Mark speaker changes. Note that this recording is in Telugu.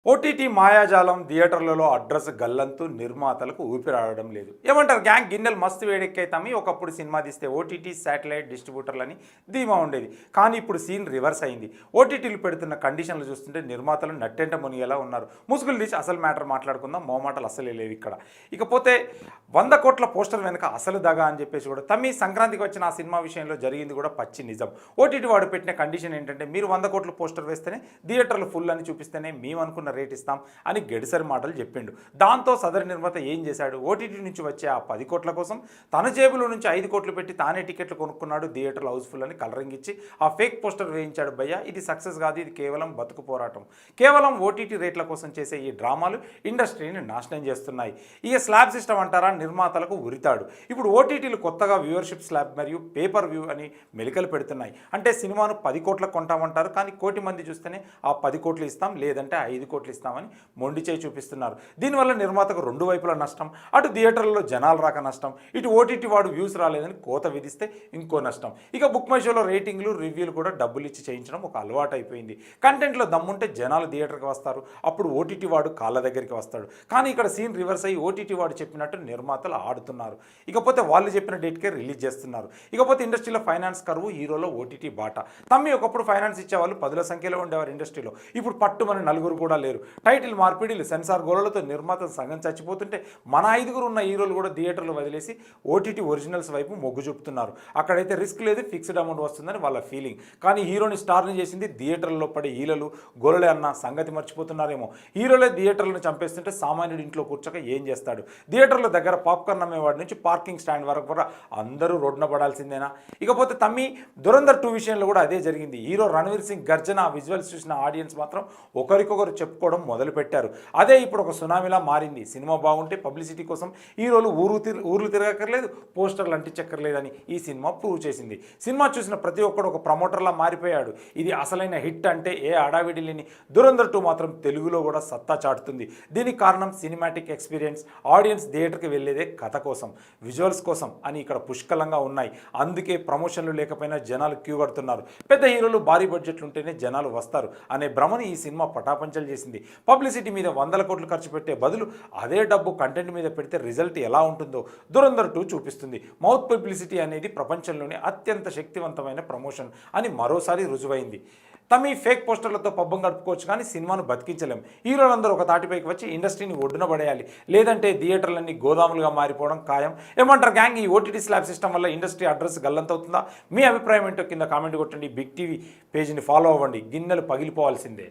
Speaker 1: ఓటీటీ మాయాజాలం థియేటర్లలో అడ్రస్ గల్లంతు నిర్మాతలకు ఊపిరాడడం లేదు. ఏమంటారు గ్యాంగ్, గిన్నెలు మస్తు వేడెక్కైతామి. ఒకప్పుడు సినిమా తీస్తే ఓటీటీ శాటిలైట్ డిస్ట్రిబ్యూటర్లని ధీమా ఉండేది. కానీ ఇప్పుడు సీన్ రివర్స్ అయింది. ఓటీటీలు పెడుతున్న కండిషన్లు చూస్తుంటే నిర్మాతలు నట్టెంట మునిగేలా ఉన్నారు. ముసుగులు తీసి అసలు మ్యాటర్ మాట్లాడుకుందాం. మోమాటలు అసలే లేవు ఇక్కడ. ఇకపోతే 100 కోట్ల పోస్టర్ వెనుక అసలు దగా అని చెప్పేసి కూడా తమ్మి సంక్రాంతికి వచ్చిన ఆ సినిమా విషయంలో జరిగింది కూడా పచ్చి నిజం. ఓటీటీ వాడు పెట్టిన కండిషన్ ఏంటంటే, మీరు 100 కోట్ల పోస్టర్ వేస్తేనే థియేటర్లు ఫుల్ అని చూపిస్తేనే మేము అనుకున్న రేట్ ఇస్తాం అని గెడిసరి మాటలు చెప్పిండు. దాంతో సదరు నిర్మాత ఏం చేశాడు, ఓటీటీ నుంచి వచ్చే ఆ 10 కోట్ల కోసం తన జేబులో నుంచి 5 కోట్లు పెట్టి తానే టికెట్లు కొనుక్కున్నాడు. థియేటర్లు హౌస్ఫుల్ అని కలరింగ్ ఇచ్చి ఆ ఫేక్ పోస్టర్ వేయించాడు. భయ్య, ఇది సక్సెస్ కాదు, ఇది కేవలం బతుకు పోరాటం. కేవలం ఓటీటీ రేట్ల కోసం చేసే ఈ డ్రామాలు ఇండస్ట్రీని నాశనం చేస్తున్నాయి. ఇక స్లాబ్ సిస్టమ్ అంటారా, నిర్మాతలకు ఉరితాడు. ఇప్పుడు ఓటీటీలు కొత్తగా వ్యూవర్షిప్ స్లాబ్ మరియు పేపర్ వ్యూ అని మెలికలు పెడుతున్నాయి. అంటే సినిమాను 10 కోట్లకు కొంటామంటారు, కానీ కోటి మంది చూస్తేనే ఆ 10 కోట్లు ఇస్తాం, లేదంటే 5 కోట్లు ఇస్తామని మొండి చేయి చూపిస్తున్నారు. దీనివల్ల నిర్మాతకు 2 వైపుల నష్టం. అటు థియేటర్లలో జనాలు రాక నష్టం, ఇటు ఓటీటీ వాడు వ్యూస్ రాలేదని కోత విధిస్తే ఇంకో నష్టం. ఇక బుక్ మై షోలో రేటింగ్లు రివ్యూలు కూడా డబ్బులు ఇచ్చి చేయించడం ఒక అలవాటు అయిపోయింది. కంటెంట్లో దమ్ముంటే జనాలు థియేటర్కి వస్తారు, అప్పుడు ఓటీటీ వాడు కాళ్ళ దగ్గరికి వస్తాడు. కానీ ఇక్కడ సీన్ రివర్స్ అయ్యి ఓటీటీ వాడు చెప్పినట్టు నిర్మాతలు ఆడుతున్నారు. ఇకపోతే వాళ్ళు చెప్పిన డేట్కే రిలీజ్ చేస్తున్నారు. ఇకపోతే ఇండస్ట్రీలో ఫైనాన్స్ కరువు, హీరోలో ఓటీటీ బాట. తమ్మి ఒకప్పుడు ఫైనాన్స్ ఇచ్చేవాళ్ళు 10ల సంఖ్యలో ఉండేవారు ఇండస్ట్రీలో. ఇప్పుడు పట్టుమని 4 కూడా లేరు. టైటిల్ మార్పిడిలు, సెన్సార్ గోళలతో నిర్మాత సగం చచ్చిపోతుంటే మన 5 ఉన్న హీరోలు కూడా థియేటర్లు వదిలేసి ఓటీటీ ఒరిజినల్స్ వైపు మొగ్గు చూపుతున్నారు. అక్కడైతే రిస్క్ లేదు, ఫిక్స్డ్ అమౌంట్ వస్తుందని వాళ్ళ ఫీలింగ్. కానీ హీరోని స్టార్ని చేసింది థియేటర్లలో పడే హీరోలు గోలలే అన్న సంగతి మర్చిపోతున్నారేమో. హీరోలే థియేటర్లను చంపేస్తుంటే సామాన్యుడు ఇంట్లో కూర్చోక ఏం చేస్తాడు? థియేటర్ల దగ్గర పాప్కార్న్ అమ్మేవాడి నుంచి పార్కింగ్ స్టాండ్ వరకు కూడా అందరూ రోడ్డున పడాల్సిందేనా? ఇకపోతే తమ్మి దురంధర్ 2 విషయంలో కూడా అదే జరిగింది. హీరో రణవీర్ సింగ్ గర్జన విజువల్స్ చూసిన ఆడియన్స్ మాత్రం ఒకరికొకరు చెప్పుకోవడం మొదలుపెట్టారు. అదే ఇప్పుడు ఒక సునామీలా మారింది. సినిమా బాగుంటే పబ్లిసిటీ కోసం హీరోలు ఊర్లు తిరగక్కర్లేదు, పోస్టర్లు అంటించక్కర్లేదని ఈ సినిమా ప్రూవ్ చేసింది. సినిమా చూసిన ప్రతి ఒక్కడు ఒక ప్రమోటర్లా మారిపోయాడు. ఇది అసలైన హిట్ అంటే ఏ అడావిడి లేని దురంధర్ 2 మాత్రం తెలుగులో కూడా సత్తా చాటుతుంది. దీనికి కారణం సినిమాటిక్ ఎక్స్పీరియన్స్. ఆడియన్స్ థియేటర్కి వెళ్ళేదే కథ కోసం, విజువల్స్ కోసం అని ఇక్కడ పుష్కలంగా ఉన్నాయి. అందుకే ప్రమోషన్లు లేకపోయినా జనాలు క్యూ కడుతున్నారు. పెద్ద హీరోలు భారీ బడ్జెట్లు ఉంటేనే జనాలు వస్తారు అనే భ్రమని ఈ సినిమా పటాపంచలు చేసింది. పబ్లిసిటీ మీద 100 కోట్లు ఖర్చు పెట్టే బదులు అదే డబ్బు కంటెంట్ మీద పెడితే రిజల్ట్ ఎలా ఉంటుందో దురంధర్ 2 చూపిస్తుంది. మౌత్ పబ్లిసిటీ అనేది ప్రపంచంలోనే అత్యంత శక్తివంతమైన ప్రమోషన్ అని మరోసారి రుజువైంది. తమ ఫేక్ పోస్టర్లతో పబ్బం గడుపుకోవచ్చు, కానీ సినిమాను బతికించలేం. హీరోలందరూ ఒక తాటిపైకి వచ్చి ఇండస్ట్రీని ఒడ్డున పడేయాలి, లేదంటే థియేటర్లన్నీ గోదాములుగా మారిపోవడం ఖాయం. ఏమంటారు గ్యాంగ్, ఈ ఓటీటీ స్లాబ్ సిస్టమ్ వల్ల ఇండస్ట్రీ అడ్రస్ గల్లంతవుతుందా? మీ అభిప్రాయం ఏంటో కింద కామెంట్ కొట్టండి. బిగ్ టీవీ పేజీని ఫాలో అవ్వండి. గిన్నెలు పగిలిపోవాల్సిందే.